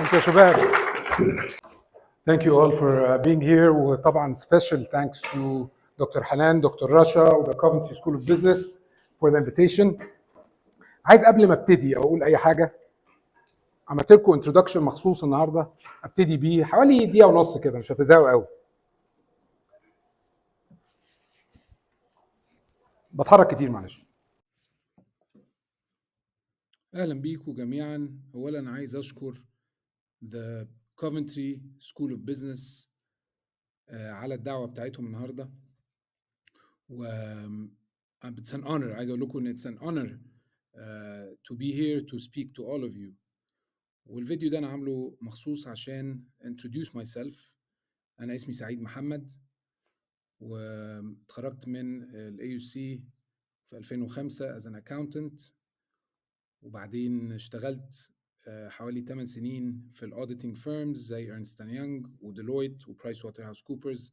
Thank you شباب. Thank you all for being here. وطبعا special thanks to Dr. Hanan, Dr. Rasha و the Coventry School of Business for the invitation. عايز قبل ما ابتدي اقول اي حاجه، عملت لكم introduction مخصوص النهارده ابتدي بيه حوالي دقيقه ونص كده، مش هتزهقوا قوي. بتحرك كتير معلش. اهلا بيكم جميعا. اولا عايز اشكر the Coventry School of Business على الدعوه بتاعتهم النهارده، و it's an honor. عايز اقول لكم ان it's an honor to be here to speak to all of you. والفيديو ده انا عامله مخصوص عشان introduce myself. انا اسمي سعيد محمد، واتخرجت من ال AUC في 2005 as an accountant، وبعدين اشتغلت حوالي 8 سنين في الauditing firms زي Ernst & Young وديلويت وPricewaterhouseCoopers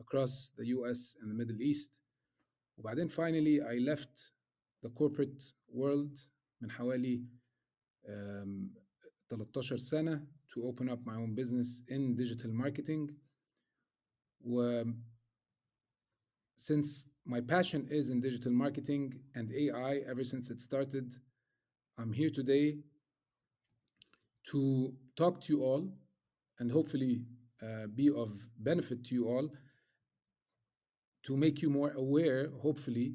across the US and the Middle East. وبعدين finally I left the corporate world من حوالي 13 سنة to open up my own business in digital marketing. Since my passion is in digital marketing and AI ever since it started, I'm here today to talk to you all and hopefully be of benefit to you all, to make you more aware, hopefully,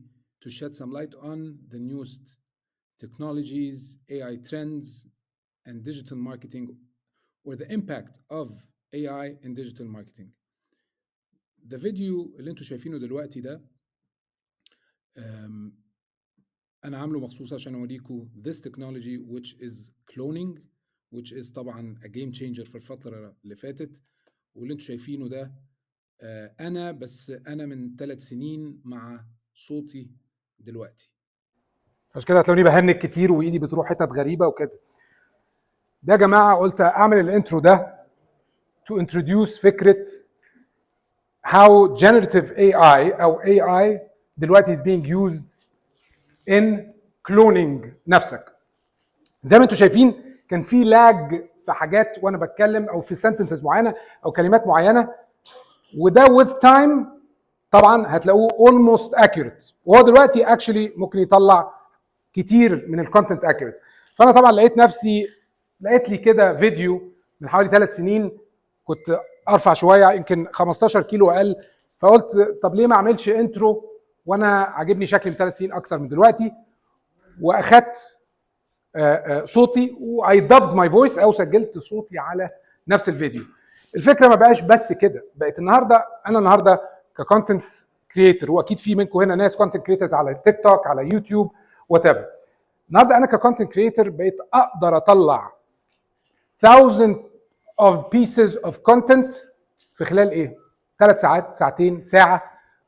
to shed some light on the newest technologies, AI trends, and digital marketing, or the impact of AI in digital marketing. The video اللي انتوا شايفينه دلوقتي ده أنا عامله مخصوص عشان أوريكم this technology which is cloning, which is طبعا a game changer في الفترة اللي فاتت. واللي انتوا شايفينه ده أنا من 3 سنين مع صوتي دلوقتي، عشان كده هتلاقوني بهنك كتير وإيدي بتروح حتت غريبة وكده. ده يا جماعة قلت أعمل الانترو ده to introduce فكرة how generative AI أو AI دلوقتي is being used in cloning نفسك. زي ما انتوا شايفين كان في لاج في حاجات وانا بتكلم او في sentences معينه او كلمات معينه، وده with time طبعا هتلاقوه almost accurate، وهو دلوقتي actually ممكن يطلع كتير من الكونتنت accurate. فانا طبعا لقيت لي كده فيديو من حوالي 3 سنين، كنت ارفع شويه يمكن 15 كيلو اقل، فقلت طب ليه ما اعملش انترو وانا عاجبني شكلي من 3 سنين اكتر من دلوقتي. واخدت صوتي واي دبد ماي فويس او سجلت صوتي على نفس الفيديو. الفكره ما بقاش بس كده، بقت النهارده ككونتنت كريتور، واكيد في منكم هنا ناس كونتنت كريتورز على تيك توك على يوتيوب وات ايفر. النهارده انا ككونتنت كريتور بقيت اقدر اطلع 1000 of pieces of content في خلال ايه؟ 3 ساعات، ساعتين، ساعه.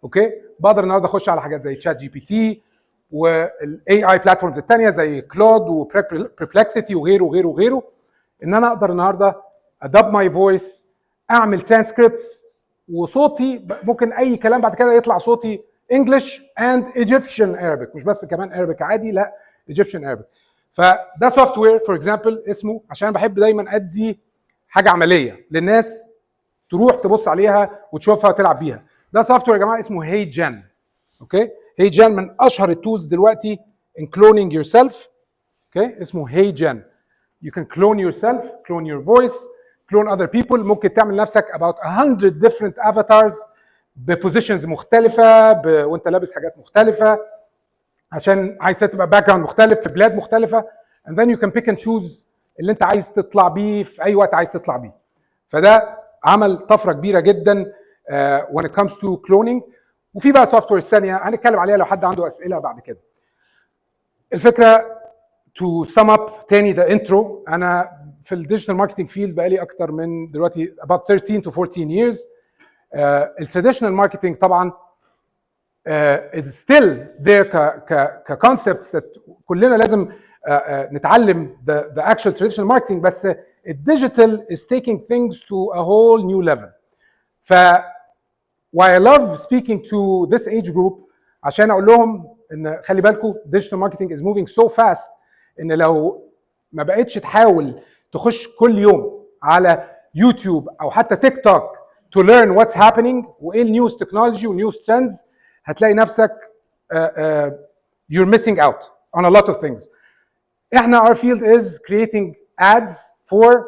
اوكي، بقدر النهارده اخش على حاجات زي تشات جي بي تي والاي اي بلاتفورمز الثانيه زي كلود وبربلكسيتي وغيره، ان انا اقدر النهارده ادب ماي فويس، اعمل ترانسكريبتس، وصوتي ممكن اي كلام بعد كده يطلع صوتي انجلش اند ايجيبشن ارابيك، مش بس كمان ارابيك عادي، لا ايجيبشن ارابيك. فده سوفت وير فور اكزامبل اسمه، عشان بحب دايما ادي حاجه عمليه للناس تروح تبص عليها وتشوفها وتلعب بيها. ده سوفت وير يا جماعه اسمه هي جن. اوكي، هي جن من اشهر التولز دلوقتي in cloning yourself. اوكي، اسمه هي جن. You can clone yourself, clone your voice, clone other people. ممكن تعمل نفسك about 100 different avatars بpositions مختلفة وانت لابس حاجات مختلفة، عشان عايز تبقى باك جراوند مختلف في بلاد مختلفة. and then you can pick and choose اللي انت عايز تطلع بيه في اي وقت عايز تطلع بيه. فده عمل طفرة كبيرة جدا when it comes to cloning. وفي بقى سوفت وير ثانيه هنتكلم عليها لو حد عنده اسئله بعد كده. الفكره to sum up تاني ده انترو. انا في الديجيتال ماركتنج فيلد بقالي اكتر من دلوقتي about 13 to 14 years. التراديشنال ماركتنج طبعا is still there كconcepts that كلنا لازم نتعلم the actual traditional marketing، بس الديجيتال is taking things to a whole new level. ف why I love speaking to this age group عشان اقول لهم ان خلي بالكم digital marketing is moving so fast ان لو ما بقتش تحاول تخش كل يوم على يوتيوب او حتى تيك توك to learn what's happening وايه النيوز تكنولوجي ونيوز ترندز، هتلاقي نفسك you're missing out on a lot of things. احنا our field is creating ads for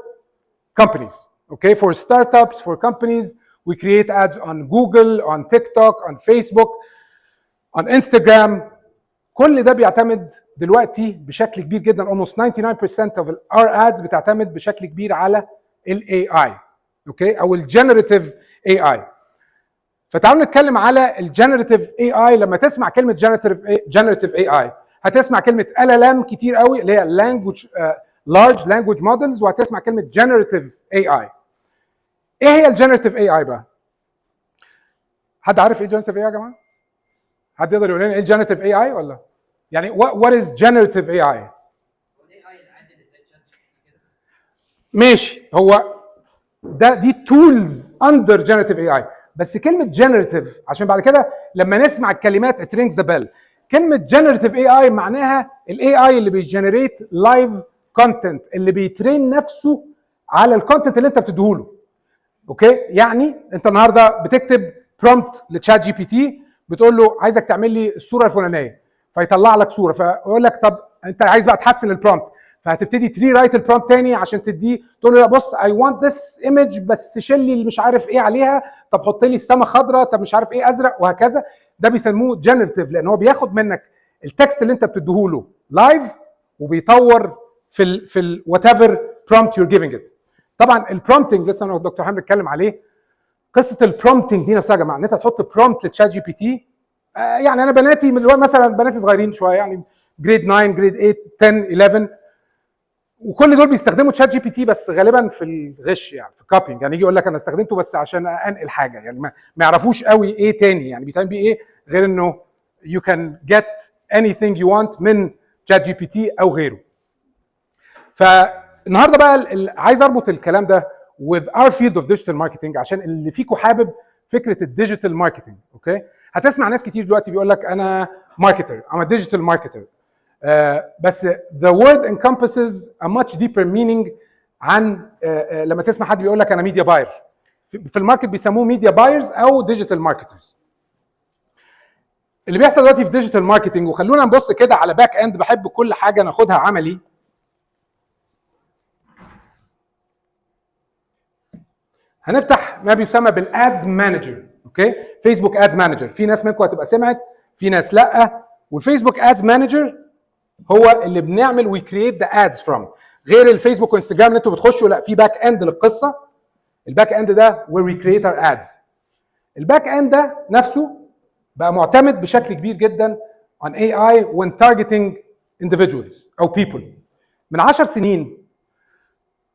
companies, okay, for startups, for companies. We create ads on Google, on TikTok, on Facebook, on Instagram. كل ده بيعتمد دلوقتي بشكل كبير جدا almost 99% of our ads بتعتمد بشكل كبير على ال AI, okay, او ال generative AI. فتعالوا نتكلم على ال generative AI. لما تسمع كلمة generative AI هتسمع كلمة LLM كتير قوي اللي هي language large language models، وهتسمع كلمة generative AI. ايه هي ال generative AI بقى؟ حد عارف ايه generative AI يا جماعة؟ حد يقدر يقول لنا ايه generative AI ولا؟ يعني what is generative AI؟ ماشي، هو دي tools under generative AI. بس كلمة generative عشان بعد كده لما نسمع الكلمات it rings the bell. كلمة generative AI معناها ال AI اللي بيجنريت live content، اللي بيترين نفسه على الكونتنت اللي انت بتديهوله. اوكي، يعني انت النهارده بتكتب prompt لتشات جي بي تي، بتقول له عايزك تعمل لي الصوره الفلانيه، فيطلع لك صوره، فيقول لك طب انت عايز بقى تحسن البرومبت، فهتبتدي تري رايت البرومبت تاني عشان تديه، تقول له لا بص اي وانت ذس ايمج بس شيل لي مش عارف ايه عليها، طب حط لي السما خضراء، طب مش عارف ايه ازرق، وهكذا. ده بيسموه جنريتيف، لان هو بياخد منك التكست اللي انت بتديهوله لايف وبيطور في ال وات ايفر برومبت يور جيفنج ات. طبعا البرومبتنج لسه انا والدكتور حامد بنتكلم عليه. قصه البرومبتنج دي نفسها يا جماعه، ان انت تحط برومبت لتشات جي بي تي. يعني انا بناتي مثلا بناتي صغيرين شويه، يعني جريد 9 جريد 8 10 11، وكل دول بيستخدموا تشات جي بي تي، بس غالبا في الغش، يعني في كوبينج، يعني يجي يقول لك انا استخدمته بس عشان انقل حاجه، يعني ما يعرفوش قوي ايه تاني يعني بيتعمل بيه ايه غير انه you can get anything you want من تشات جي بي تي او غيره. فالنهارده بقى عايز اربط الكلام ده with our field of digital marketing عشان اللي فيكم حابب فكره الديجيتال ماركتنج. اوكي، هتسمع ناس كتير دلوقتي بيقول لك انا ماركتر، I'm a digital marketer. بس the word encompasses a much deeper meaning عن لما تسمع حد بيقول لك انا ميديا باير. في الماركت بيسموه ميديا بايرز او ديجيتال ماركترز. اللي بيحصل دلوقتي في ديجيتال ماركتنج، وخلونا نبص كده على باك اند، بحب كل حاجه ناخدها عملي. هنفتح ما بيسمى بالادز مانجر. اوكي، فيسبوك ادز مانجر، في ناس منكم هتبقى سمعت، في ناس لا. والفيسبوك ادز مانجر هو اللي بنعمل وي كرييت ذا ادز فروم، غير الفيسبوك وانستجرام اللي انتوا بتخشوا، لا في باك اند للقصه. الباك اند ده وير وي كرييت اور ادز. الباك اند ده نفسه بقى معتمد بشكل كبير جدا on AI when targeting individuals او people. من 10 سنين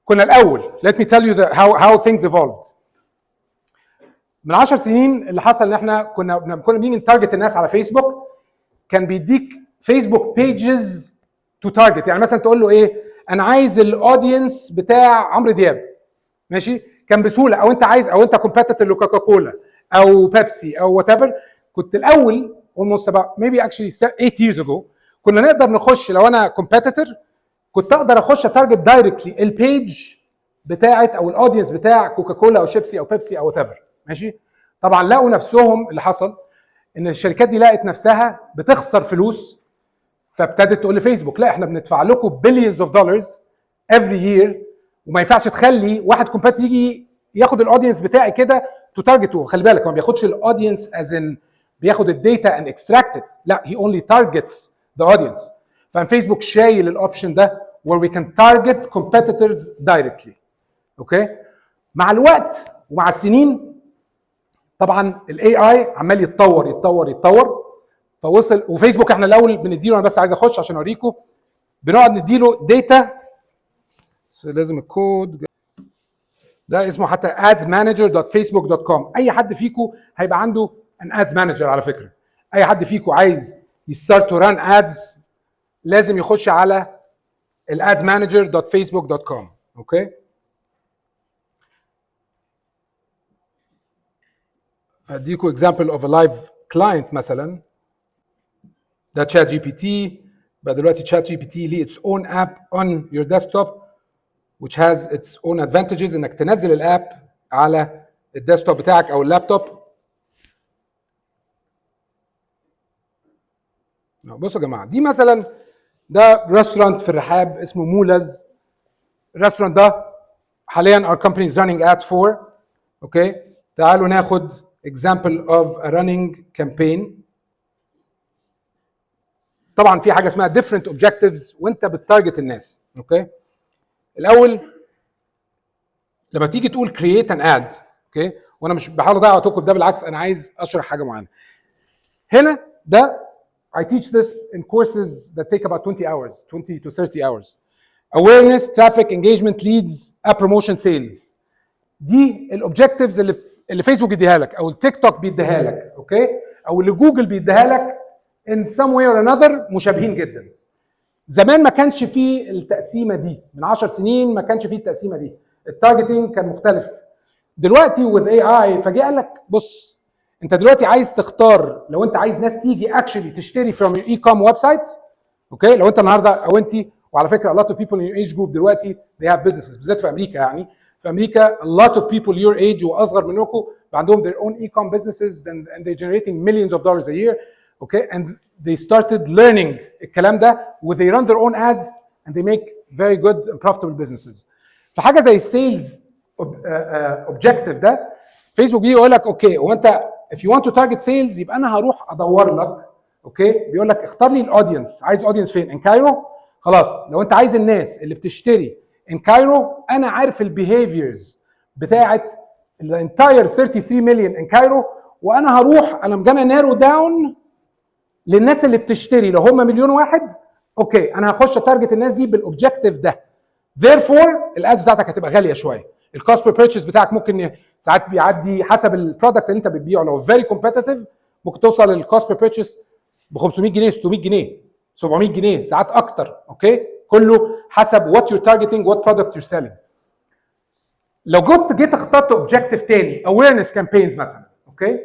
كنا الاول let me tell you how things evolved. من 10 سنين اللي حصل ان احنا كنا بنيجي نتارجت الناس على فيسبوك، كان بيديك فيسبوك بيجز تو تارجت. يعني مثلا تقول له ايه، انا عايز الاودينس بتاع عمرو دياب، ماشي، كان بسهوله. او انت عايز، او انت كومبيتيتور لكوكاكولا او بيبسي او وات ايفر. كنت الاول almost about maybe actually 8 years ago كنا نقدر نخش، لو انا كومبيتيتور كنت اقدر اخش اتارجت دايركتلي البيج بتاعت او الاودينس بتاع كوكاكولا او شيبسي او بيبسي او وات ايفر، ماشي. طبعا لقوا نفسهم، اللي حصل ان الشركات دي لقت نفسها بتخسر فلوس، فابتدت تقول لفيسبوك لا احنا بندفع لكم بليونز اوف دولارز افري يير، وما ينفعش تخلي واحد كومبيتيتور يجي ياخد الاودينس بتاعي كده تو تارجته. خلي بالك هو ما بياخدش الاودينس از ان بياخد الداتا اند اكستراكت، لا هي اونلي تارجتس ذا اودينس. ففيسبوك شايل الاوبشن ده where we can target competitors directly. اوكي، مع الوقت ومع السنين طبعا الاي اي عمال يتطور يتطور يتطور، فوصل. وفيسبوك احنا الاول بنديله، انا بس عايز اخش عشان اوريكم، بنقعد نديله داتا، لازم الكود ده اسمه حتى adsmanager.facebook.com. اي حد فيكم هيبقى عنده ان ادز مانجر على فكره. اي حد فيكم عايز يستارت تو ران ادز لازم يخش على adsmanager.facebook.com. اوكي، اديكم example of a live client. مثلا ده تشات جي بي تي، بقى دلوقتي تشات جي بي تي ليه its own app on your desktop. which has its own advantages انك تنزل الاب على الديسكتوب بتاعك او اللابتوب. بصوا يا جماعه، دي مثلا ده ريستورانت في الرحاب اسمه مولاز. الريستورانت ده حاليا our company is running ads for. اوكي، تعالوا ناخد example of a running campaign. طبعا في حاجه اسمها different objectives وانت بتارجت الناس. اوكي، الاول لما تيجي تقول create an ad، اوكي، وانا مش بحاول اضيع وقتكم ده، بالعكس انا عايز اشرح حاجه معينه. هنا ده I teach this in courses that take about 20 hours, 20 to 30 hours. Awareness, traffic, engagement, leads, app promotion, sales. دي الاوبجكتيفز اللي فيسبوك بيديها لك او التيك توك بيديها لك، اوكي، او اللي جوجل بيديها لك in some way or another مشابهين جدا. زمان ما كانش فيه التقسيمه دي، من 10 سنين ما كانش فيه التقسيمه دي، التارجتنج كان مختلف. دلوقتي with AI فجاء قال لك بص، انت دلوقتي عايز تختار، لو انت عايز ناس تيجي اكشلي تشتري from your e-com website، اوكي، لو انت النهارده او انت، وعلى فكره a lot of people in your age group دلوقتي they have businesses، بالذات في امريكا. يعني في امريكا a lot of people your age واصغر منكم عندهم their own e-com businesses and they're generating millions of dollars a year. okay, and they started learning الكلام ده و they run their own ads and they make very good and profitable businesses. فحاجه زي السيلز objective ده فيسبوك بيجي يقول لك اوكي، هو انت if you want to target sales يبقى انا هروح ادور لك. اوكي، بيقول لك اختار لي الاودينس، عايز اودينس فين؟ ان كايرو. خلاص، لو انت عايز الناس اللي بتشتري ان كايرو، انا عارف البيهيفيرز بتاعت الانتاير 33 مليون ان كايرو، وانا هروح انا مجانا نارو داون للناس اللي بتشتري. لو هم مليون واحد، اوكي، انا هخش اتارجت الناس دي بالاوبجكتيف ده. therefore الادز بتاعتك هتبقى غاليه شويه. الكوست بير بيرتشيز بتاعك ممكن ساعات بيعدي حسب البرودكت اللي انت بتبيعه. لو فيري كومبيتيتيف ممكن توصل الكوست بير بيرتشيز ب 500 جنيه، 600 جنيه، 700 جنيه، ساعات اكتر. اوكي، كله حسب وات يور تارجتنج، وات برودكت يور سيلينج. لو جيت اخترت اوبجكتيف تاني، اويرنس كامبينز مثلا، اوكي،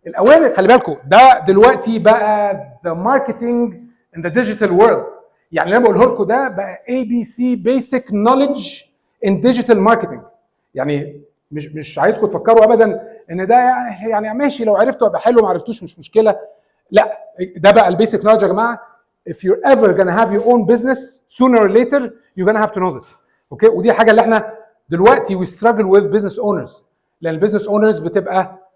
الاويرنس خلي بالكم ده دلوقتي بقى ذا ماركتنج ان ذا ديجيتال وورلد. يعني اللي انا بقوله لكم ده بقى ABC بيسك نوليدج ان ديجيتال ماركتنج. يعني مش عايزكم تفكروا ابدا ان ده يعني ماشي لو عرفته يبقى حلو، ما عرفتوش مش مشكله. لا، ده بقى البيسك نوليدج يا جماعه. if you're ever gonna have your own business sooner or later you're gonna have to know this. اوكي، ودي حاجه اللي احنا دلوقتي we struggle with business owners، لان البيزنس اونرز بتبقى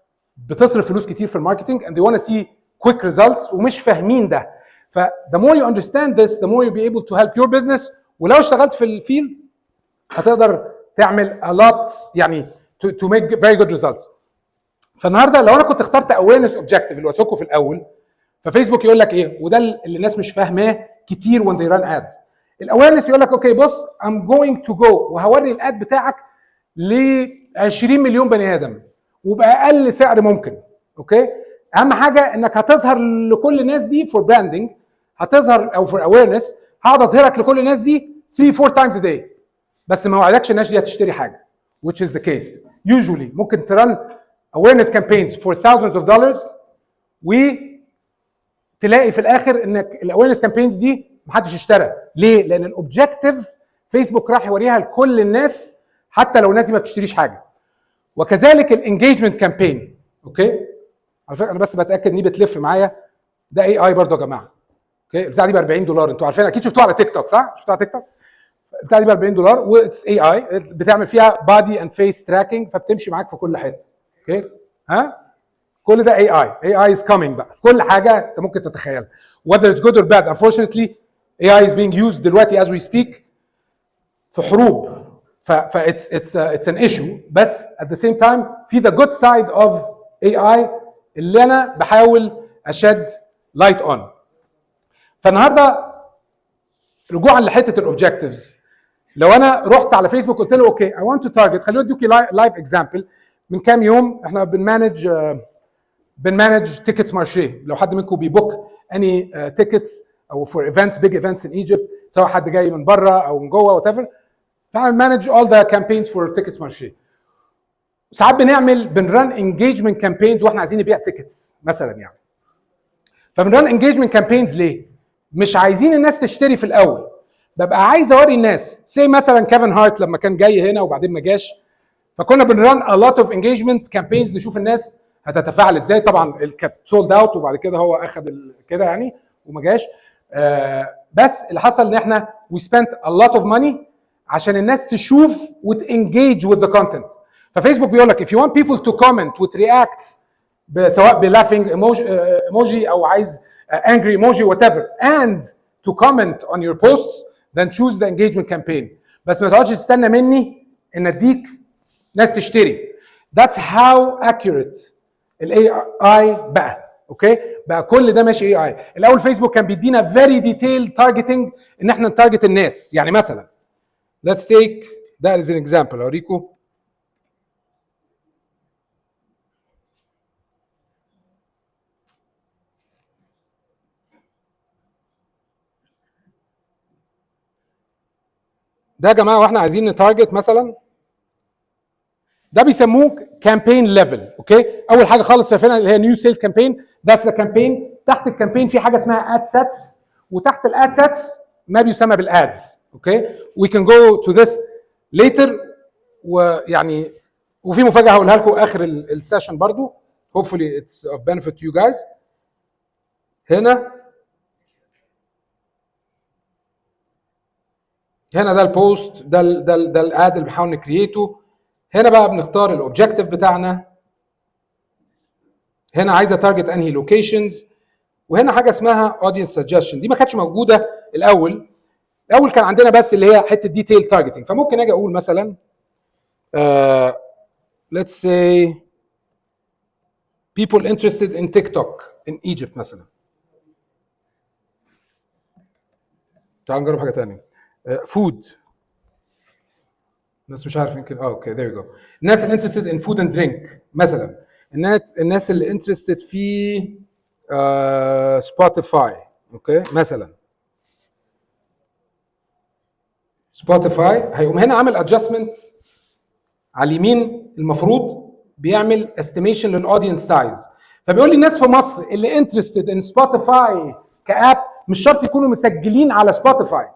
بتصرف فلوس كتير في الماركتنج and they want to see quick results ومش فاهمين ده. ف the more you understand this the more you'll be able to help your business. ولو اشتغلت في الفيلد هتقدر تعمل a lot، يعني to make very good results. فالنهارده لو انا كنت اخترت awareness objective اللي قلت لكم في الاول، ففيسبوك يقول لك ايه، وده اللي الناس مش فاهماه كتير when they run ads. الاويرنس يقول لك اوكي بص I'm going to go وهوري الاد بتاعك ل 20 مليون بني ادم وباقل سعر ممكن. اوكي، اهم حاجه انك هتظهر لكل الناس دي فور براندنج، هتظهر او فور اويرنس، هقعد اظهرك لكل الناس دي 3 4 times a day، بس ما وعدكش الناس دي هتشتري حاجه which is the case. usually ممكن ترن awareness campaigns for thousands of dollars وتلاقي في الاخر انك الاويرنس كامبينز دي محدش اشترى. ليه؟ لان الاوبجكتيف فيسبوك راح يوريها لكل الناس حتى لو الناس دي ما بتشتريش حاجه. وكذلك الانجيجمنت كامبين. اوكي، على فكره انا بس بتاكد اني بتلف معايا، ده اي اي برضه يا جماعه. اوكي، البتاعه دي ب $40، انتوا عارفين اكيد شفتوها على تيك توك صح؟ شفتوها على تيك توك؟ البتاعه دي ب $40 واتس اي اي، بتعمل فيها بادي اند فيس تراكنج، فبتمشي معاك في كل حته. اوكي، ها؟ كل ده AI is coming بقى في كل حاجه انت ممكن تتخيلها whether it's good or bad. Unfortunately AI is being used دلوقتي as we speak في حروب. ف it's an issue، بس at the same time في the good side of AI اللي انا بحاول اشد light on. فالنهارده رجوعا لحته الاوبجكتيفز، لو انا رحت على فيسبوك قلت له اوكي I want to target، خليني اديكي لايف اكزامبل. من كام يوم احنا بنمانج تيكتس مارشيه. لو حد منكم بيبوك اني تيكتس او فور ايفنتس بيج ايفنتس ان ايجيبت، سواء حد جاي من بره او من جوه وات ايفر، فبنمانج اول ذا كامبينز فور تيكتس مارشيه. ساعات بنرن انجيجمنت كامبينز واحنا عايزين نبيع تيكتس مثلا يعني. فبنرن انجيجمنت كامبينز ليه؟ مش عايزين الناس تشتري في الاول، ببقى عايز اوري الناس زي مثلا كيفن هارت لما كان جاي هنا وبعدين ما جاش، فكنا بنران a lot of engagement campaigns نشوف الناس هتتفاعل ازاي. طبعا كانت سولد اوت وبعد كده هو اخذ كده يعني وما جاش. بس اللي حصل ان احنا we spent a lot of money عشان الناس تشوف وتengage with the content. ففيسبوك بيقول لك if you want people to comment وتreact سواء بلافينج emoji او عايز angry emoji whatever and to comment on your posts then choose the engagement campaign. بس ما تقعدش تستنى مني ان اديك ناس تشتري. That's how accurate الاي اي بقى. اوكي بقى كل ده ماشي اي اي. الاول فيسبوك كان بيدينا very detailed targeting ان احنا نتارجت الناس. يعني مثلا let's take that as an example اوريكم. ده يا جماعه واحنا عايزين نتارجت مثلا، ده بيسموه كامبين ليفل. اوكي اول حاجه خالص شايفينها اللي هي نيو سيلز كامبين. ذاتس ذا كامبين. تحت الكامبين في حاجه اسمها اد سيتس، وتحت الاد سيتس ما بيسمى بالادز. اوكي وي كان جو تو ذس ليتر. ويعني وفي مفاجاه هقولها لكم اخر السيشن برضو hopefully it's of benefit to you guys. هنا ده البوست، ده الاد اللي بنحاول نكرييته. هنا بقى بنختار الاوبجكتيف بتاعنا. هنا عايزه تارجت انهي لوكيشنز. وهنا حاجه اسمها اودينس سجستشن، دي ما كانتش موجوده الاول كان عندنا بس اللي هي حته ديتيل تارجتنج. فممكن اجي اقول مثلا let's say people interested in TikTok in Egypt مثلا. تعالوا نجرب حاجه ثانيه. فود. الناس مش عارف يمكن اوكي there you go. الناس اللي interested in food and drink مثلا. الناس اللي interested في سبوتيفاي. اوكي مثلا سبوتيفاي هيقوم هنا عامل ادجستمنت على اليمين. المفروض بيعمل استيميشن للاودينس سايز. فبيقول لي الناس في مصر اللي انترستد ان سبوتيفاي كاب مش شرط يكونوا مسجلين على سبوتيفاي.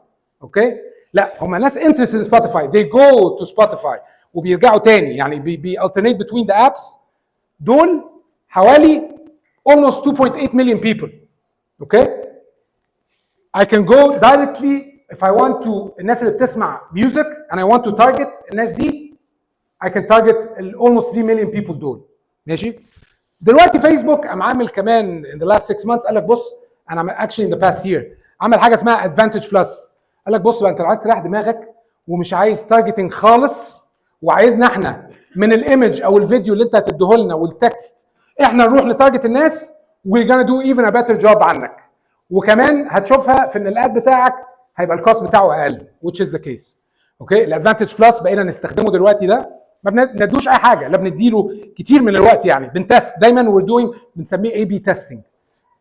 اوكي لا هم ناس انترستد ان سبوتيفاي they go to سبوتيفاي وبيرجعوا تاني يعني بي alternate between the apps. دول حوالي almost 2.8 million people. okay I can go directly if I want to الناس اللي بتسمع music and I want to target الناس دي I can target almost 3 million people دول. ماشي. دلوقتي فيسبوك قام عامل كمان in the last 6 months قال لك بص انا actually in the past year عمل حاجه اسمها ادفانتج بلس. قال لك بص بقى انت لو عايز تريح دماغك ومش عايز تارجتنج خالص وعايزنا احنا من الايمج او الفيديو اللي انت هتديه لنا والتكست احنا نروح نتارجت الناس we're gonna do even a better job عنك. وكمان هتشوفها في ان الاد بتاعك هيبقى الكوست بتاعه اقل which is the case. اوكي الادفانتج بلس بقينا نستخدمه دلوقتي ده ما بندوش اي حاجه لا بنديله كتير من الوقت يعني بنتست دايما we're doing بنسميه اي بي تيستنج.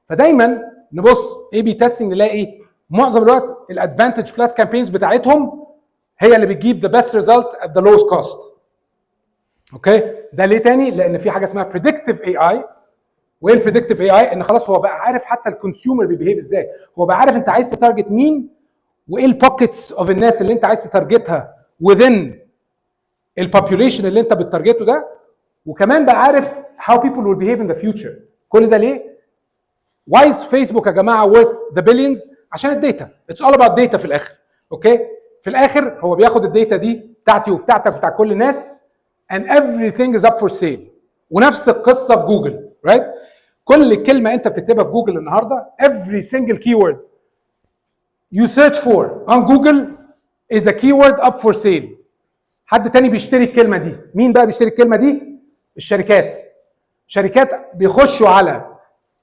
فدايما نبص اي بي تيستنج نلاقي معظم الوقت الادفانتج بلس كامبينز بتاعتهم هي اللي بتجيب the best result at the lowest cost. اوكي ده ليه تاني؟ لان في حاجه اسمها predictive AI. وايه البريدكتيف اي اي؟ ان خلاص هو بقى عارف حتى الكونسيومر بيبيهيف ازاي. هو بقى عارف انت عايز تتارجت مين وايه البوكيتس اوف الناس اللي انت عايز تتارجتها within البوبيوليشن اللي انت بتتارجته ده. وكمان بقى عارف how people will behave in the future. كل ده ليه؟ why is فيسبوك يا جماعه worth the billions؟ عشان الداتا. it's all about data في الاخر. اوكي في الاخر هو بياخد الداتا دي بتاعتي وبتاعتك وبتاع كل الناس and everything is up for sale. ونفس القصه في جوجل right؟ كل كلمه انت بتكتبها في جوجل النهارده every single keyword you search for on Google is a keyword up for sale. حد تاني بيشتري الكلمه دي. مين بقى بيشتري الكلمه دي؟ الشركات. شركات بيخشوا على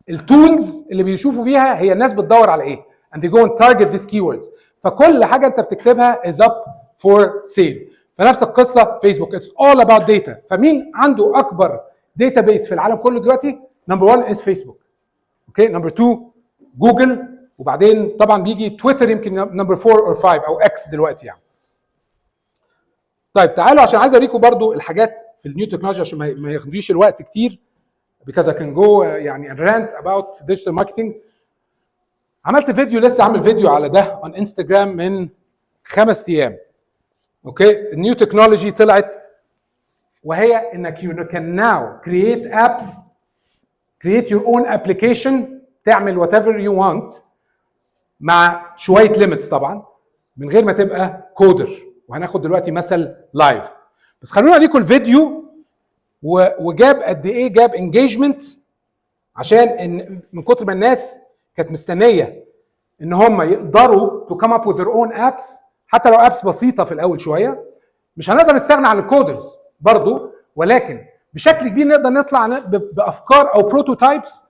التولز اللي بيشوفوا فيها هي الناس بتدور على ايه and they go and target these keywords. فكل حاجه انت بتكتبها is up for sale. فنفس القصه فيسبوك it's all about data. فمين عنده اكبر database في العالم كله دلوقتي؟ نمبر 1 is فيسبوك. اوكي نمبر 2 جوجل وبعدين طبعا بيجي تويتر يمكن نمبر 4 او 5 او اكس دلوقتي يعني. طيب تعالوا عشان عايز اوريكم برضو الحاجات في النيو تكنولوجي عشان ما ياخدوش الوقت كتير because I can go يعني rant about digital marketing. عملت فيديو لسه عامل فيديو على ده on انستجرام من 5 ايام. اوكي، النيو تكنولوجي طلعت وهي انك you can now create apps, create your own application، تعمل whatever you want مع شويه ليميتس طبعا من غير ما تبقى كودر. وهناخد دلوقتي مثل لايف، بس خلونا اوريكم الفيديو وجاب قد ايه جاب انجيجمنت، عشان ان من كتر ما الناس كانت مستنيه ان هم يقدروا to come up with their own apps، حتى لو ابس بسيطه في الاول شويه. مش هنقدر نستغنى عن الكودرز برضو، ولكن بشكل كبير نقدر نطلع بافكار او بروتوتايبس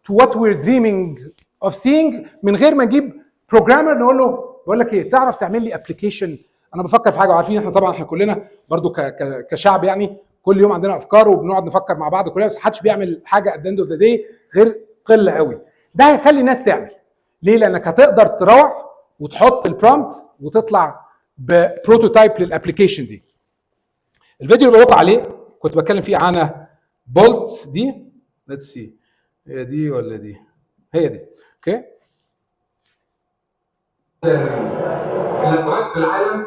to what we're dreaming of seeing من غير ما نجيب بروجرامر نقول له بقول لك ايه، تعرف تعمل لي ابلكيشن؟ انا بفكر في حاجه، وعارفين احنا طبعا احنا كلنا برضو كشعب يعني كل يوم عندنا افكار وبنقعد نفكر مع بعض كلنا، بس محدش بيعمل حاجه at the end of the day غير قله قوي. ده هيخلي الناس تعمل. ليه؟ لانك هتقدر تروح وتحط البرومبت وتطلع ببروتوتايب للابلكيشن دي. الفيديو اللي بقول عليه كنت بتكلم فيه عن بولت دي. ليتس سي، هي دي ولا دي؟ هي دي. اوكي، المهم بالعالم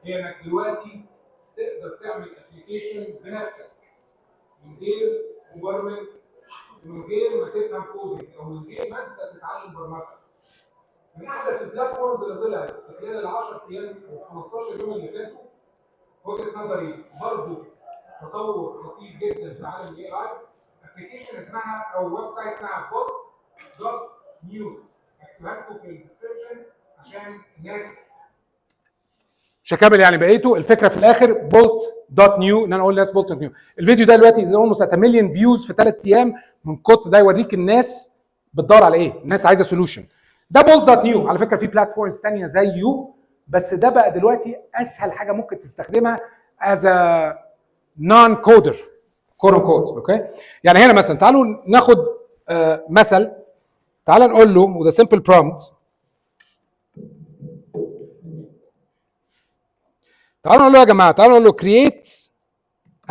هي انك دلوقتي تقدر تعمل ابلكيشن بنفسك من غير مبرمج، من غير ما تفهم كودينج، او من غير ما انت تتعلم برمجه. من احدث البلاتفورمز اللي طلعت في خلال ال 10 ايام او 15 يوم اللي فاتوا، وجهه نظري برضه تطور خطير جدا في عالم الاي اي. ابلكيشن اسمها او ويب سايت اسمها bot.new، هكتبها لكم في الديسكربشن عشان الناس مش هكمل يعني بقيته. الفكره في الاخر bolt.new، ان انا اقول للناس bolt.new. الفيديو ده دلوقتي زي اولموست مليون فيوز في 3 ايام من كتر ده يوريك الناس بتدور على ايه، الناس عايزه سولوشن. ده bolt.new. على فكره في بلاتفورمز ثانيه زيه، بس ده بقى دلوقتي اسهل حاجه ممكن تستخدمها as a non coder كود كود. اوكي، يعني هنا مثلا تعالوا ناخد مثل. تعال نقول له وده simple prompt، تعالوا نقول له يا جماعه، تعالوا نقول له create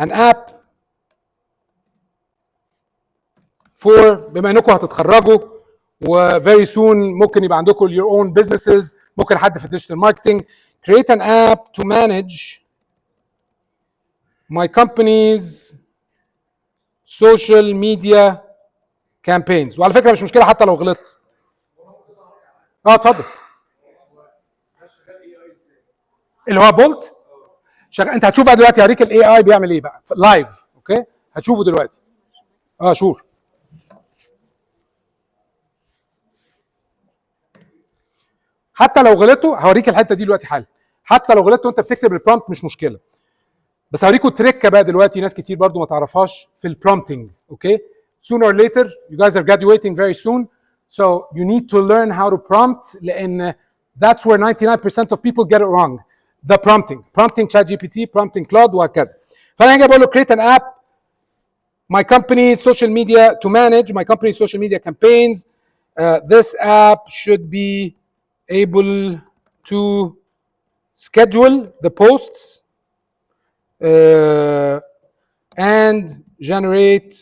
an app for، بما انكم هتتخرجوا و very soon ممكن يبقى عندكم your own businesses، ممكن حد في الديجيتال ماركتنج. create an app to manage my company's social media campaigns. وعلى فكره مش مشكله حتى لو غلطت. اتفضل. اللي هو بولت انت هتشوف بقى دلوقتي، هوريك الاي اي بيعمل ايه بقى لايف. اوكي، هتشوفه دلوقتي. شور. حتى لو غلطوا هوريك الحته دي دلوقتي حالا. حتى لو غلطتوا انت بتكتب البرومبت مش مشكله، بس هوريكم تريكه بقى دلوقتي ناس كتير برضو ما تعرفهاش في البرومبتنج. اوكي، sooner or later you guys are graduating very soon, so you need to learn how to prompt، لان that's where 99% of people get it wrong. the prompting ChatGPT، prompting Claude وهكذا. فانا هاجي بقول له create an app my company's social media to manage my company's social media campaigns. This app should be able to schedule the posts and generate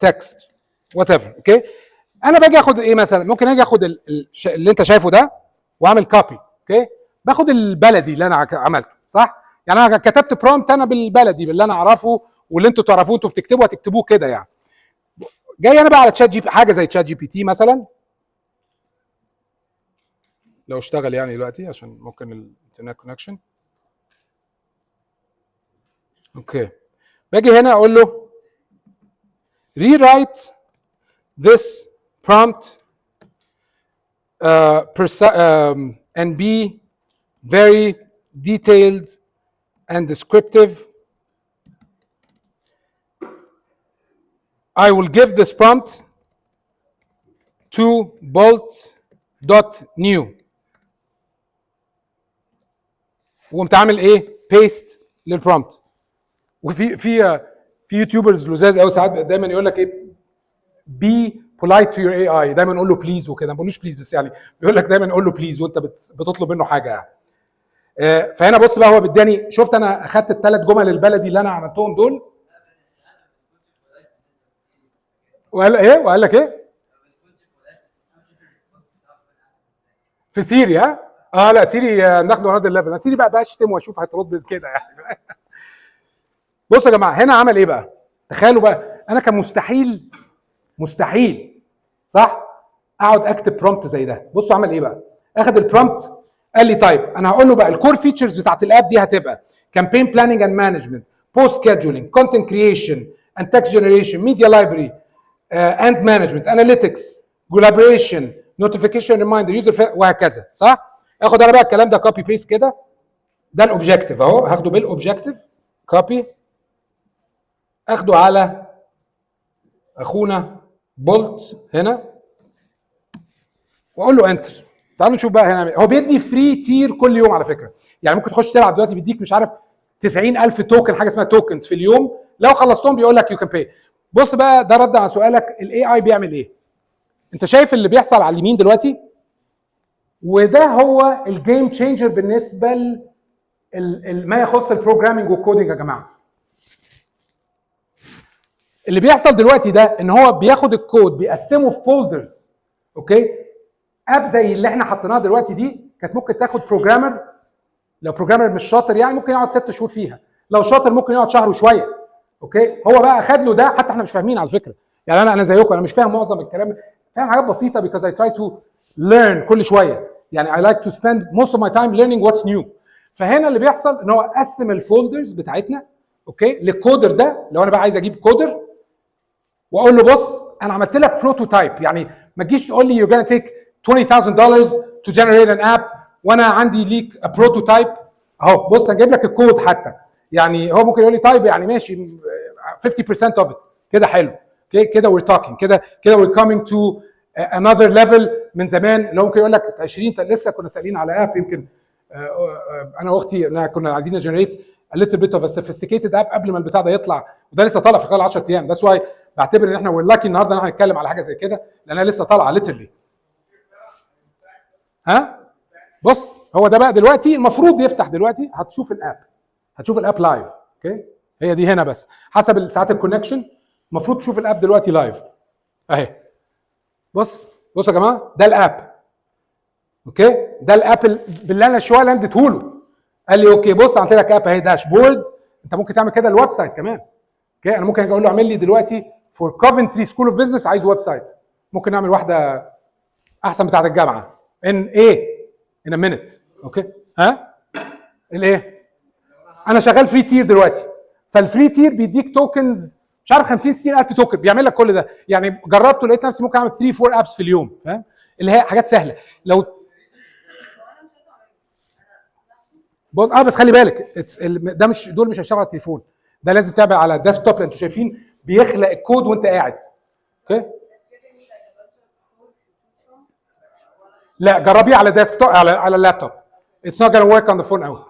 text whatever. اوكي، انا باجي اخد ايه مثلا، ممكن اجي اخد اللي انت شايفه ده واعمل كوبي. اوكي، باخد البلدي اللي انا عملته صح، يعني انا كتبت برومبت انا بالبلدي باللي انا اعرفه واللي انتوا تعرفوه، انتوا بتكتبوا هتكتبوه كده يعني. جاي انا بقى على حاجه زي تشات جي بي تي مثلا، لو اشتغل يعني دلوقتي عشان ممكن الانترنت كونكشن. اوكي، باجي هنا اقول له rewrite this prompt and be very detailed and descriptive. I will give this prompt to bolt.new. وقمت عامل ايه؟ paste للبرومبت. وفي يوتيوبرز لزاز قوي ساعات دايما يقول لك ايه، be polite to your AI، دايما نقول له بليز وكده، ما بقولوش بليز بس يعني بيقول لك دايما نقول له بليز وانت بتطلب منه حاجه يعني. فهنا بص بقى، هو بيداني، شفت انا اخدت الثلاث جمل البلدي اللي انا عملتهم دول، وقال ايه؟ وقال لك ايه؟ في ثيري. لا سيري ناخده هذا الليفل. سيري بقى اشتم واشوف هترد كده يعني. بصوا يا جماعه هنا عمل ايه بقى؟ تخيلوا بقى انا كان مستحيل صح اقعد اكتب برومبت زي ده. بصوا عمل ايه بقى؟ اخد البرومبت قال لي طيب انا هقول له بقى الكور فيتشرز بتاعت الاب دي هتبقى كامبين بلاننج اند مانجمنت، بوست سكيدجولينج، كونتنت كرييشن اند تكست جنريشن، ميديا لايبرري اند مانجمنت، اناليتكس، كولابوريشن، نوتيفيكيشن ريمايندر، يوزر وهكذا صح؟ اخد انا بقى الكلام ده كوبي بيست كده. ده الاوبجيكتيف اهو، هاخده بالاوبجيكتيف كوبي، اخده على اخونا بولت هنا واقول له انتر. تعالوا نشوف بقى هنا هو بيدي فري تير كل يوم على فكره. يعني ممكن تخش تلعب دلوقتي بيديك مش عارف 90,000 توكن، حاجه اسمها توكنز في اليوم، لو خلصتهم بيقول لك يو كان باي. بص بقى ده رد على سؤالك الاي اي بيعمل ايه. انت شايف اللي بيحصل على اليمين دلوقتي؟ وده هو الجيم تشينجر بالنسبه ما يخص البروجرامينج والكودينج يا جماعه. اللي بيحصل دلوقتي ده ان هو بياخد الكود بيقسمه في فولدرز. اوكي، اب زي اللي احنا حطيناها دلوقتي دي كانت ممكن تاخد بروجرامر، لو بروجرامر مش شاطر يعني ممكن يقعد 6 شهور فيها، لو شاطر ممكن يقعد شهر وشويه. اوكي، هو بقى اخد له ده، حتى احنا مش فاهمين على فكره يعني. انا زيكم، انا مش فاهم معظم الكلام، فاهم حاجات بسيطه because I try to learn كل شويه يعني. I like to spend most of my time learning what's new. فهنا اللي بيحصل ان هو قسم الفولدرز بتاعتنا اوكي للكودر ده. لو انا بقى عايز اجيب كودر واقول له بص انا عملت لك بروتوتايب، يعني ما تجيش تقول لي you're gonna take $20,000 to generate an app وانا عندي ليك بروتوتايب اهو. بص اجيب لك الكود حتى، يعني هو ممكن يقول لي طيب يعني ماشي 50% of it كده حلو كده we're talking كده we're coming to another level من زمان. اللي هو ممكن يقول لك 20 لسه كنا سالين على اب يمكن انا واختي كنا عايزين نجنريت a little bit of a sophisticated app قبل ما البتاع ده يطلع، وده لسه طالع في خلال 10 ايام. that's why بعتبر ان احنا we're lucky النهارده ان احنا هنتكلم على حاجه زي كده لانها لسه طالعه literally. بص هو ده بقى دلوقتي المفروض يفتح دلوقتي، هتشوف الاب لايف. اوكي، هي دي هنا بس حسب ساعات الكونكشن المفروض تشوف الاب دلوقتي لايف اهي. بص يا جماعه ده الاب. اوكي، ده الاب باللي انا شويه اديته له. قال لي اوكي بص عملت لك اب اهي داشبورد. انت ممكن تعمل كده الويب سايت كمان. اوكي، انا ممكن اجي اقول له اعمل لي دلوقتي فور كوفنتري سكول اوف بزنس عايز ويب سايت، ممكن نعمل واحده احسن بتاعه الجامعه ان in a minute. اوكي الايه؟ انا شغال فري تير دلوقتي، فالفري تير بيديك توكنز مش عارف 50-60,000 توكن بيعمل لك كل ده. يعني جربته لقيت نفسي ممكن اعمل 3-4 ابس في اليوم، فاهم؟ اللي هي حاجات سهله. لو بس خلي بالك ده مش دول مش هيشتغلوا على التليفون، ده لازم تعمل على ديسكتوب. انتوا شايفين بيخلق الكود وانت قاعد. اوكي، لا جربيه على ديسكتوب على اللابتوب. It's not gonna work on the phone قوي.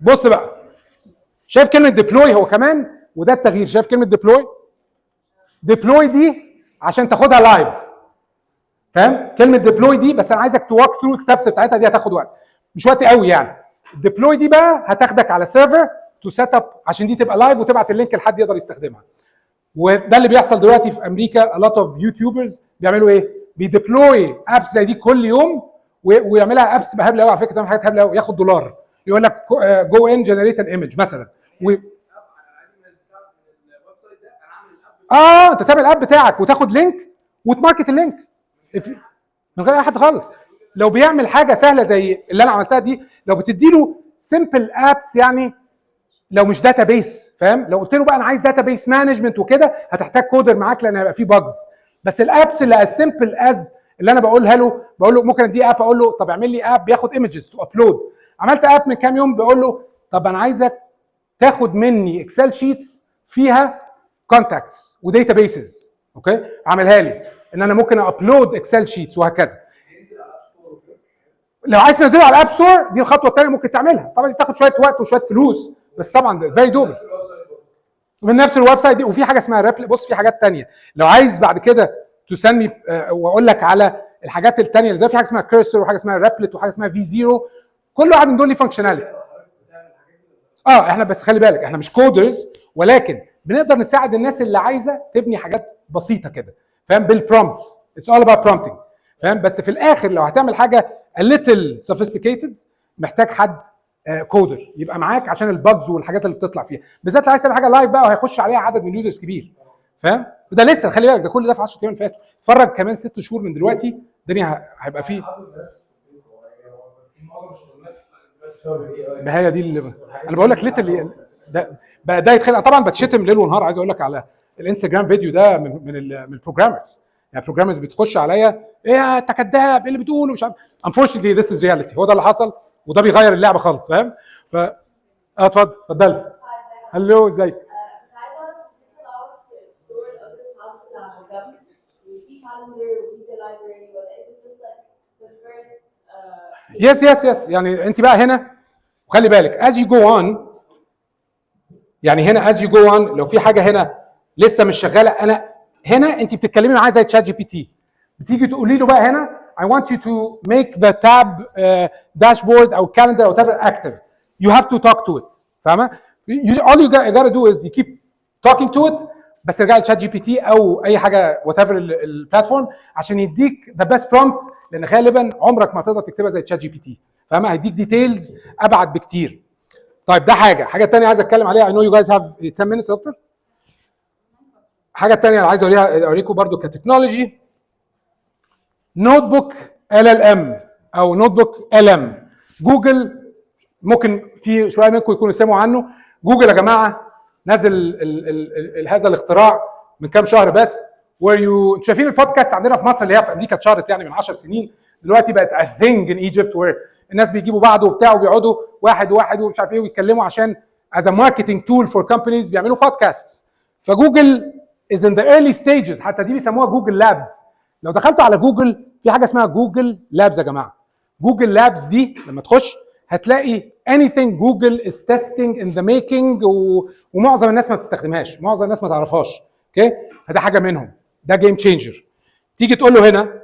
بص بقى شايف كلمه ديبلوي هو كمان، وده التغيير. شايف كلمه ديبلوي دي عشان تاخدها لايف، فاهم؟ كلمه ديبلوي دي بس انا عايزك توك ثرو الستبس بتاعتها دي، هتاخد وقت مش وقت قوي يعني. الديبلوي دي بقى هتاخدك على سيرفر تو سيت اب عشان دي تبقى لايف وتبعت اللينك لحد يقدر يستخدمها. وده اللي بيحصل دلوقتي في امريكا. a lot of يوتيوبرز بيعملوا ايه؟ بيديبلوي ابس زي دي كل يوم ويعملها ابس تبقى هبله قوي على فكره، تعمل حاجات هبله قوي ياخد دولار. يقول لك جو ان جنريت ان ايمج مثلا انت تعمل اب بتاعك وتاخد لينك وتماركت اللينك من غير اي حد خالص. لو بيعمل حاجه سهله زي اللي انا عملتها دي، لو بتدي له سمبل ابس يعني لو مش داتا بيس، فاهم؟ لو قلت له بقى انا عايز داتا بيس مانجمنت وكده هتحتاج كودر معاك لان هيبقى فيه باجز. بس الابس اللي از سمبل از اللي انا بقولها له، بقول له ممكن ادي اب اقول له طب اعمل لي اب بياخد ايمجز تو ابلود. عملت اب من كام يوم بقول له طب انا عايزك تاخد مني اكسل شيتس فيها كونتاكتس وداتا بيسز. اوكي، عملها لي ان انا ممكن ابلود اكسل شيتس وهكذا. لو عايز تنزله على الاب ستور دي الخطوه الثانيه ممكن تعملها. طبعا دي تاخد شويه وقت وشويه فلوس بس طبعا ده زي دوبل من نفس الويب سايت دي. وفي حاجه اسمها ريبل. بص في حاجات ثانيه لو عايز بعد كده تسمي واقول لك على الحاجات الثانيه اللي زي في حاجه اسمها كيرسر وحاجه اسمها ريبلت وحاجه اسمها في زيرو. كل واحد من دول ليه فانكشناليتي. احنا بس خلي بالك احنا مش كودرز ولكن بنقدر نساعد الناس اللي عايزه تبني حاجات بسيطه كده، فاهم؟ بالبرومبتس. اتس اول اباوت برومبتنج، فاهم؟ بس في الاخر لو هتعمل حاجه a little sophisticated محتاج حد كودر يبقى معاك عشان الباجز والحاجات اللي بتطلع فيها، بالذات لو عايز تعمل حاجه لايف بقى وهيخش عليها عدد من اليوزرز كبير، فاهم؟ ده لسه خلي بالك، ده كل ده في 10 ايام اللي فاتوا. اتفرج كمان 6 شهور من دلوقتي الدنيا هيبقى فيه. ما هي دي اللي انا بقول لك ليتل ده بقى، ده يتخلق طبعا بتشتم ليل ونهار. عايز اقول لك على الانستجرام فيديو ده من البروجرامرز، يعني البروجرامرز بتخش عليا ايه انت كداب، ايه اللي بتقوله، مش عارف. unfortunately this is reality، هو ده اللي حصل وده بيغير اللعبه خالص، فاهم؟ اتفضل. هلو ازيك؟ يس يعني انت بقى هنا وخلي بالك as you go on، يعني هنا as you go on لو في حاجه هنا لسه مش شغاله، انا هنا انت بتتكلمي معاه زي تشات جي بي تي، بتيجي تقولي له بقى هنا I want you to make the tab dashboard او calendar او whatever active. You have to talk to it، فاهمه؟ all you gotta do is you keep talking to it، بس ارجع لشات جي بي تي او اي حاجه whatever البلاتفورم عشان يديك the best prompt، لان غالبا عمرك ما تقدر تكتبها زي تشات جي بي تي، فاهمه؟ هيديك ديتيلز ابعد بكتير. طيب ده حاجه ثانيه عايز اتكلم عليها. I know you guys have 10 minutes يا دكتور. حاجه ثانيه انا عايز اوريكم برضو كتكنولوجي، نوت بوك LLM او نوت بوك LM. جوجل ممكن في شويه منكم يكونوا سمعوا عنه. جوجل يا جماعه نزل هذا الاختراع من كام شهر بس، where you انتوا شايفين البودكاست عندنا في مصر اللي هي في امريكا اتشهرت يعني من 10 سنين، دلوقتي بقت a thing in Egypt where الناس بيجيبوا بعض وبتاع وبيقعدوا واحد ومش عارف ايه ويتكلموا عشان as a marketing tool for companies بيعملوا بودكاست. فجوجل is in the early stages، حتى دي بيسموها جوجل لابز. لو دخلتوا على جوجل في حاجه اسمها جوجل لابز يا جماعه. جوجل لابز دي لما تخش هتلاقي anything Google is testing in the making ومعظم الناس ما بتستخدمهاش، معظم الناس ما تعرفهاش، اوكي؟ فده حاجه منهم، ده جيم تشينجر. تيجي تقول له هنا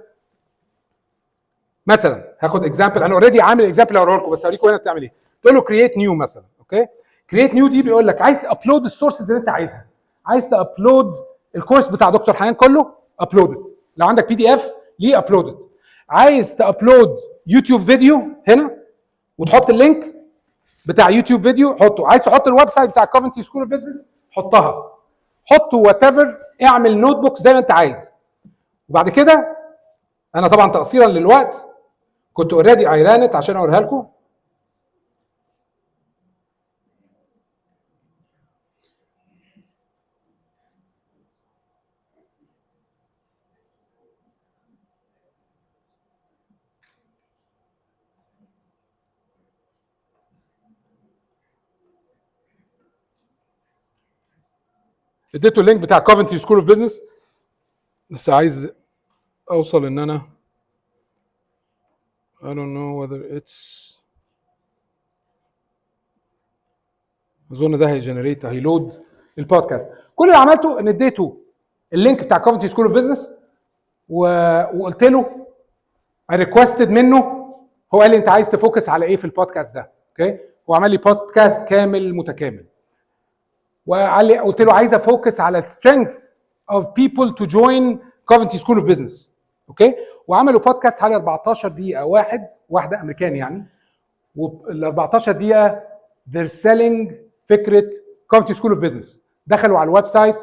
مثلا، هاخد اكزامبل، انا اوريدي عامل اكزامبل اوريه لكم بس اوريكم هنا بتعمل ايه. تقول له كرييت نيو مثلا، اوكي؟ كرييت نيو دي بيقول لك عايز تابلود السورسز اللي انت عايزها، عايز تابلود الكورس بتاع دكتور حنان كله ابلودد، لو عندك PDF ليه ابلودد، عايز تابلود يوتيوب فيديو هنا وتحط اللينك بتاع يوتيوب فيديو حطه، عايز تحط الويب سايت بتاع كوفنتري سكول اوف بزنس حطها، حطه وات ايفر، اعمل نوت بوك زي ما انت عايز. وبعد كده انا طبعا تقصيرا للوقت كنت اوريدي ايرانت عشان اوريها لكم. اديته اللينك بتاع كوفنتري سكول اوف بزنس، بس عايز اوصل ان انا I don't know whether it's اظن ده هيجنريت هيلود البودكاست. كل اللي عملته ان اديته اللينك بتاع كوفنتري سكول اوف بزنس وقلت له I requested منه، هو قال لي انت عايز تفوكس على ايه في البودكاست ده، اوكي؟ هو عمل لي بودكاست كامل متكامل، وقال لي قلت له عايز افوكس على strength of people to join Coventry School of Business، اوكي؟ وعملوا بودكاست حوالي 14 دقيقه، واحده امريكاني يعني، وال 14 دقيقه they're selling فكره Coventry School of Business. دخلوا على الويب سايت،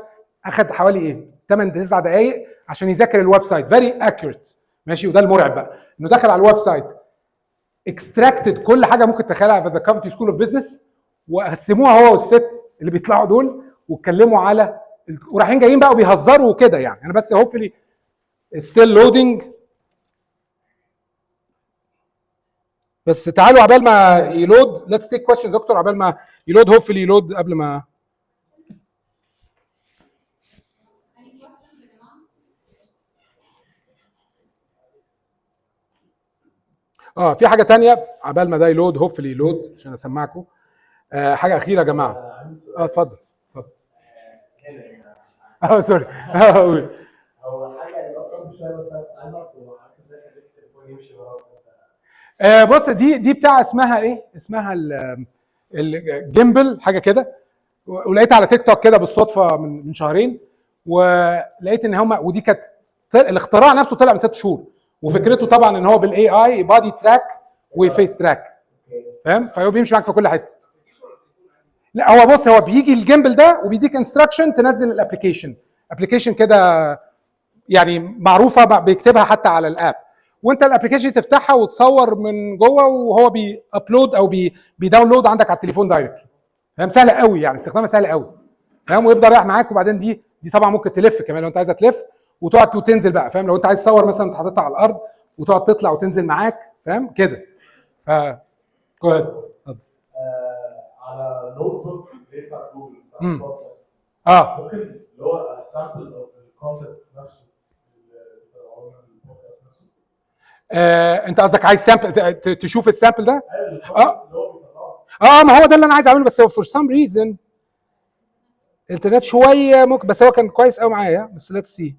اخذ حوالي 8 9 دقائق عشان يذاكر الويب سايت very accurate، ماشي؟ وده المرعب بقى انه دخل على الويب سايت extracted كل حاجه ممكن تتخيلها في the Coventry School of Business، وقسموها هو والست اللي بيطلعوا دول واتكلموا على ورايحين جايين بقى وبيهزروا وكده يعني. انا بس hopefully it's still loading، بس تعالوا عبال ما يلود let's take questions دكتور، عبال ما يلود hopefully يلود قبل ما في حاجه تانية عبال ما ده يلود hopefully يلود عشان اسمعكم. حاجه اخيره يا جماعه. اتفضل سوري. هو حاجه اكتر شويه بس عايز اعرف هو ازاي اخلي التليفون يمشي وراك. بص دي بتاع اسمها ايه؟ اسمها الجيمبل حاجه كده. ولقيت على تيك توك كده بالصدفه من شهرين، ولقيت ان هم ودي كانت الاختراع نفسه طلع من 6 شهور، وفكرته طبعا ان هو بالاي اي بادي تراك وفيس تراك، فاهم؟ فهو بيمشي معاك في كل حته. لا هو بص، هو بيجي الجيمبل ده وبيديك انستراكشن تنزل ابلكيشن كده يعني معروفه بيكتبها حتى على الاب، وانت الابلكيشن تفتحها وتصور من جوه وهو بيابلود او بيداونلود عندك على التليفون دايركت، فاهم؟ سهله قوي يعني، استخدامها سهل قوي، فاهم؟ ويبدا رايح معاك. وبعدين دي طبعا ممكن تلف كمان لو انت عايزه تلف وتقعد وتنزل بقى، فاهم؟ لو انت عايز تصور مثلا حاططها على الارض وتقعد تطلع وتنزل معاك، فاهم كده؟ ف على نوت بوك بتاع جوجل بتاع مم. البودكاست، اه ممكن اللي هو سامبل اوف الكونتنت نفسه اللي بتاع البودكاست نفسه. انت قصدك عايز سامبل تشوف السامبل ده؟ الكونتنت اللي هو بيطلعه. ما هو ده اللي انا عايز اعمله، بس هو فور سام ريزن الانترنت شويه ممكن، بس هو كان كويس قوي معايا، بس ليتس سي.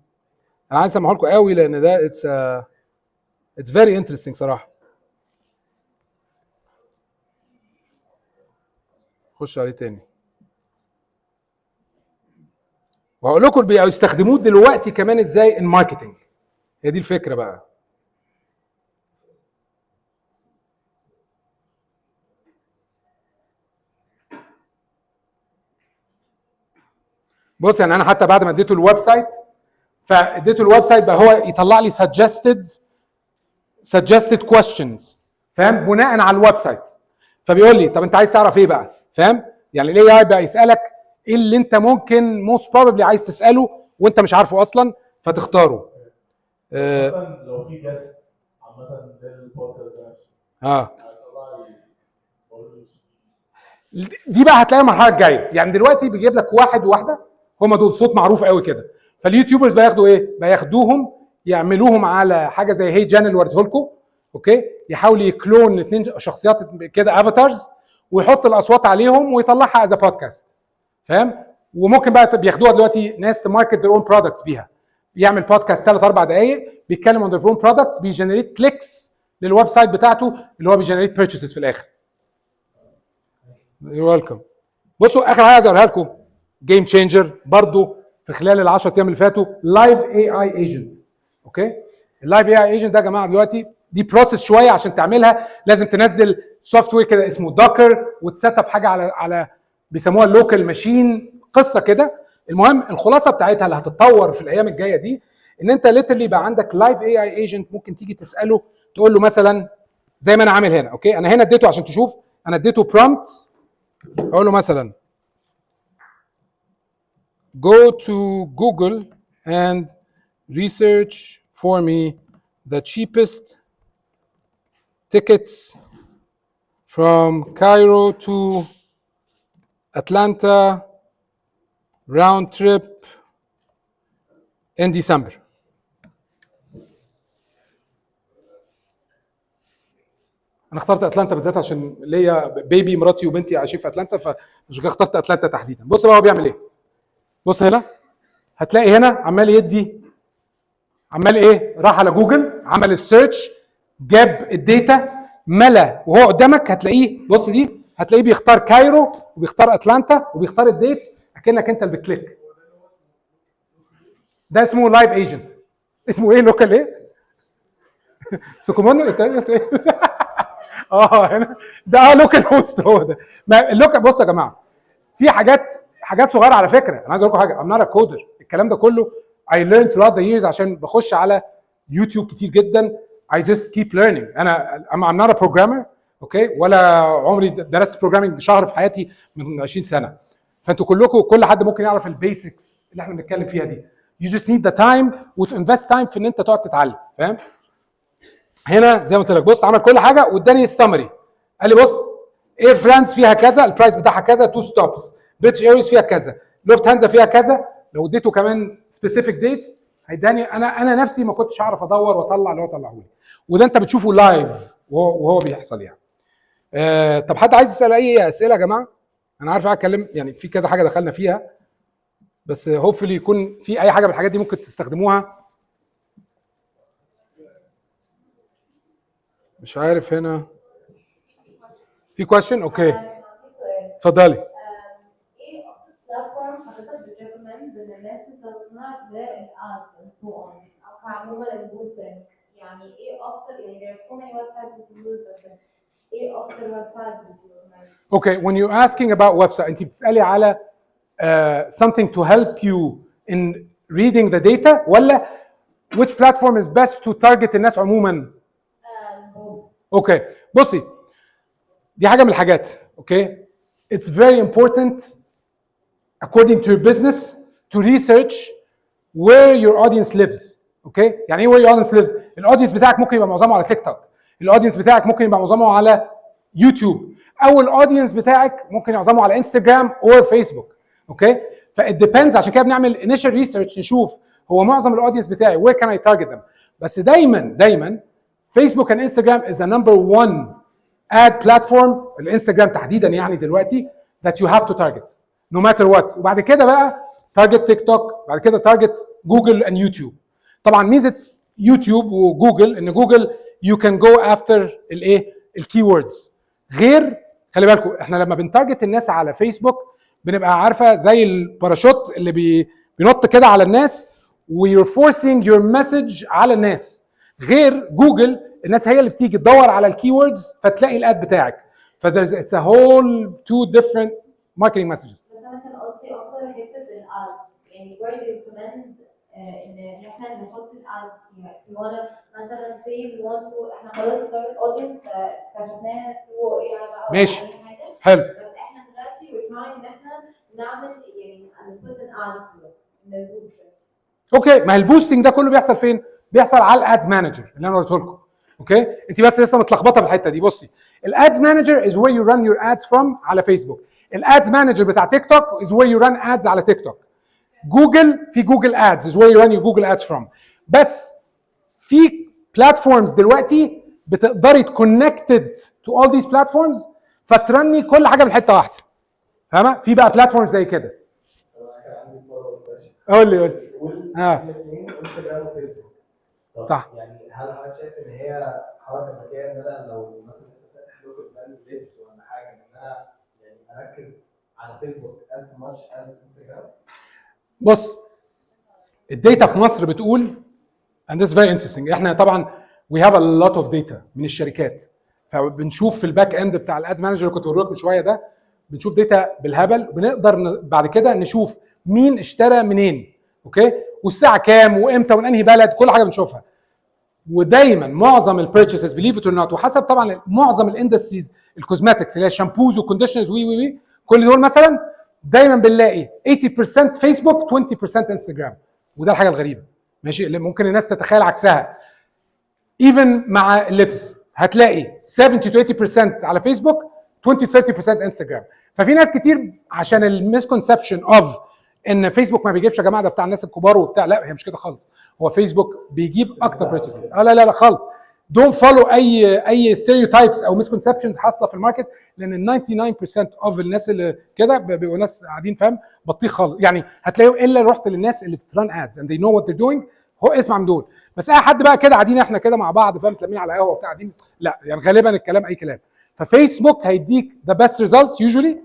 انا عايز اسمعه لكم قوي لان ده اتس فيري انترستنج صراحه. خش عليه تاني وهقول لكم بيستخدموه دلوقتي كمان ازاي ان ماركتنج. هي دي الفكره بقى. بص يعني انا حتى بعد ما اديته الويب سايت، فاديته الويب سايت بقى هو يطلع لي suggested questions، فاهم؟ بناء على الويب سايت. فبيقول لي طب انت عايز تعرف ايه بقى، فاهم؟ يعني الاي اي بقى يسالك ايه اللي انت ممكن موست بروبلي عايز تساله وانت مش عارفه اصلا فتختاره. مثلا لو في جاست عامه للبودكاست ده نفسه هيطلع لي بقول له دي بقى هتلاقي المرحله الجايه. يعني دلوقتي بيجيب لك واحد وواحده هم دول صوت معروف قوي كده، فاليوتيوبرز بياخدوا ايه؟ بياخدوهم يعملوهم على حاجه زي هي جان اللي وريته لكم، اوكي؟ يحاول يكلون اثنين شخصيات كده افاتارز ويحط الاصوات عليهم ويطلعها از بودكاست، فاهم؟ وممكن بقى بياخدوها دلوقتي ناس تماركت ذير اون برودكتس بيها، بيعمل بودكاست 3 4 دقائق بيتكلم عن ذير اون برودكتس، بيجنريت كليكس للويب سايت بتاعته اللي هو بيجنريت بيرتشيزز في الاخر. يو ويلكم. بصوا اخر حاجه عايز اوريها لكم، جيم تشينجر برضو في خلال ال 10 ايام اللي فاتوا، لايف اي اي ايجنت. اوكي، اللايف اي اي ايجنت ده يا جماعه دلوقتي دي بروسيس شويه عشان تعملها، لازم تنزل سوفت وير كده اسمه دوكر وتسيت اب حاجه على بيسموها اللوكال ماشين، قصه كده. المهم الخلاصه بتاعتها اللي هتتطور في الايام الجايه دي ان انت ليترلي يبقى عندك لايف اي اي ايجنت ممكن تيجي تساله، تقول له مثلا زي ما انا عامل هنا. اوكي، انا هنا اديته عشان تشوف، انا اديته برومبت، اقول له مثلا go to Google and research for me the cheapest tickets from Cairo to Atlanta round trip in December. انا اخترت اتلانتا بالذات عشان ليا بيبي، مراتي وبنتي عايشين في اتلانتا، فمش اخترت اتلانتا تحديدا. بص بقى هو بيعمل ايه. بص هنا هتلاقي هنا عمال يدي، عمال ايه، راح على جوجل عمل السيرش جاب الداتا ملا وهو قدامك هتلاقيه. بص دي هتلاقيه بيختار كايرو وبيختار اتلانتا وبيختار الديت اكنك انت اللي بتكليك. ده اسمه لايف ايجنت. اسمه ايه؟ لوكال ايه؟ سوكومونو ايه؟ هنا ده لوكال هوست. هو ده اللوكال. بص يا جماعه في حاجات صغيره على فكره. انا عايز اقول لكم حاجه، I'm not a coder. الكلام ده كله I learned throughout the years عشان بخش على يوتيوب كتير جدا. I just keep learning. I'm not a programmer، اوكي؟ ولا عمري درست بروجرامينج شهر في حياتي من 20 سنه. فانتوا كلكم كل حد ممكن يعرف البيسكس اللي احنا بنتكلم فيها دي. You just need the time وتinvest time في ان انت تقعد تتعلم، فاهم؟ هنا زي ما قلت لك بص عمل كل حاجه واداني السمري. قال لي بص اير فرانس فيها كذا، البرايس بتاعها كذا، 2 ستوبس، بريتش ايرويز فيها كذا، لوفت هانزا فيها كذا. لو اديته كمان سبيسيفيك ديتس هيداني. انا نفسي ما كنتش اعرف ادور واطلع اللي هو طلعه لي، وده انت بتشوفه لايف وهو بيحصل يعني. طب حد عايز يسال اي اسئله يا جماعه؟ انا عارف اتكلم يعني في كذا حاجه دخلنا فيها، بس هوبفلي يكون في اي حاجه من الحاجات دي ممكن تستخدموها. مش عارف هنا في كويشن. اوكي اتفضلي. ايه اكتر يعني there are so many websites بتيوز بس ايه اكتر ويب سايت بتيوز؟ Okay, when you're asking about website, انت بتسألي على something to help you in reading the data ولا which platform is best to target الناس عموما؟ اوكي بصي دي حاجة من الحاجات. اوكي it's very important according to your business to research where your audience lives. اوكي يعني ايه where your audience lives؟ الاودينس بتاعك ممكن يبقى معظمه على تيك توك، الاودينس بتاعك ممكن يبقى معظمه على يوتيوب، او الاودينس بتاعك ممكن يعظمه على انستجرام او فيسبوك. اوكي فit depends. عشان كده بنعمل initial research نشوف هو معظم الاودينس بتاعي where can I target them. بس دايما فيسبوك and انستجرام is a number one ad platform، الانستجرام تحديدا يعني دلوقتي that you have to target no matter what. وبعد كده بقى target تيك توك، بعد كده target جوجل and يوتيوب. طبعا ميزه يوتيوب وجوجل ان جوجل you can go after الايه الكي ووردز، غير خلي بالكم احنا لما بنتارجت الناس على فيسبوك بنبقى عارفه زي الباراشوت اللي بينط كده على الناس ويور فورسينج يور مسج على الناس، غير جوجل الناس هي اللي بتيجي تدور على الكي ووردز فتلاقي الاد بتاعك. فthere's it's a whole two different marketing messages. بس انا كان قصدي اكتر حته الادز يعني where do you recommend ان احنا نحط الادز فيها؟ if you wanna مثلا say we want to احنا خلاص التارجت اودينس اكتشفناها through اي بقى ماشي. اي حاجه حلو. بس احنا دلوقتي we're trying ان احنا نعمل يعني نحط الادز نبوست. اوكي ما البوستنج ده كله بيحصل فين؟ بيحصل على الادز مانجر اللي انا قلته لكم. اوكي انت بس لسه متلخبطه في الحته دي. بصي الادز مانجر is where you run your ads from على فيسبوك، الادز مانجر بتاع تيك توك is where you run ads على تيك توك، جوجل في جوجل ادز is where you run your جوجل ads from. بس في بلاتفورمز دلوقتي بتقدري تكونكتد to all these platforms فترني كل حاجه من حته واحده، فاهمه؟ في بقى بلاتفورمز زي كده. قول لي الاثنين انستجرام وفيسبوك صح. يعني هل حضرتك شايف ان هي حركه ذكيه ان انا لو مثلا لسه فاتح لوكال براند لبس ولا حاجه ان انا يعني اركز على فيسبوك as much as انستجرام؟ بص الداتا في مصر بتقول and this is very interesting. احنا طبعا we have a lot of data من الشركات، فبنشوف في الباك اند بتاع الاد مانجر اللي كنت بقول لكم من شويه ده، بنشوف داتا بالهبل وبنقدر بعد كده نشوف مين اشترى منين. اوكي والساعه كام وامتى ومن انهي بلد، كل حاجه بنشوفها. ودايما معظم البيرتشيزز بليف ات اور نوت وحسب طبعا معظم الاندستريز الكوزماتكس اللي هي الشامبوز والكونديشنرز وي كل دول مثلا دايما بنلاقي 80% فيسبوك 20% انستجرام، وده الحاجه الغريبه ماشي اللي ممكن الناس تتخيل عكسها. ايفن مع اللبس هتلاقي 70 to 80% على فيسبوك 20 to 30% انستجرام. ففي ناس كتير عشان المسكونسبشن اوف ان فيسبوك ما بيجيبش يا جماعه ده بتاع الناس الكبار وبتاع، لا هي مش كده خالص، هو فيسبوك بيجيب اكتر بيرتشيزز. لا خالص. دونت فولو اي ستيريوتايبس او مسكونسبشنز حاصله في الماركت، لان 99% اوف الناس اللي كده بيبقوا ناس قاعدين فاهم بطيخ خالص، يعني هتلاقيهم الا رحت للناس اللي بتران ادز and they know what they're doing. هو اسمع من دول. بس اي حد بقى كده قاعدين احنا كده مع بعض فاهم تلمين على قهوه وبتاع قاعدين، لا يعني غالبا الكلام اي كلام. ففيسبوك هيديك ذا بيست ريزلتس يوجوالي،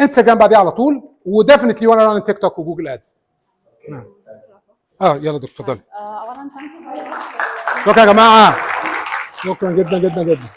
انستجرام بعديه على طول، وديفنتلي وانا ران تيك توك وجوجل ادز. نعم. يلا دكتور اتفضلي. اولا ثانك يو شكرا يا جماعه، شكرا جدا جدا جدا.